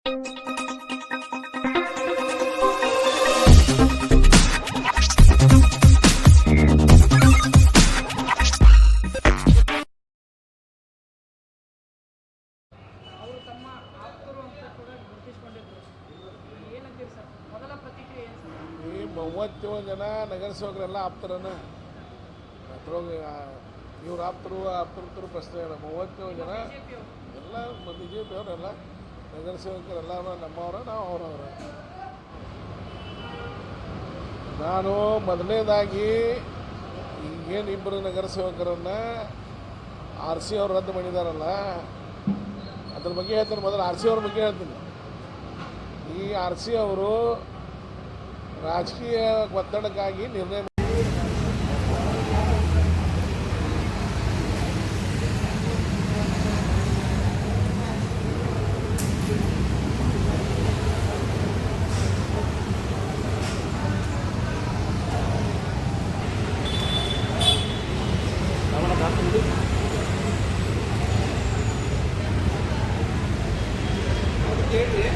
ಈ 37 ಜನ ನಗರಸೇವಕರೆಲ್ಲ ಆಪ್ತರನ್ನ ಅದ್ರೊಳಗೆ ಇವ್ರು ಆಪ್ತರು ಪ್ರಶ್ನೆ ಇಲ್ಲ. 37 ಜನ ಎಲ್ಲ ಬಿ ಜೆ ಪಿ ಅವರೆಲ್ಲ ನಗರಸೇವಕರೆಲ್ಲ ನಮ್ಮವರ, ನಾವು ಅವರವರ. ನಾನು ಮೊದಲನೇದಾಗಿ ಈಗೇನು ಇಬ್ಬರು ನಗರಸೇವಕರನ್ನು RC ಅವ್ರು ರದ್ದು ಮಾಡಿದಾರಲ್ಲ, ಅದ್ರ ಬಗ್ಗೆ ಹೇಳ್ತೀನಿ. ಮೊದಲು RC ಅವ್ರ ಬಗ್ಗೆ ಹೇಳ್ತೀನಿ. ಈ RC ಅವರು ರಾಜಕೀಯ ಒತ್ತಡಕ್ಕಾಗಿ ನಿರ್ಣಯ ಕೇಳಿ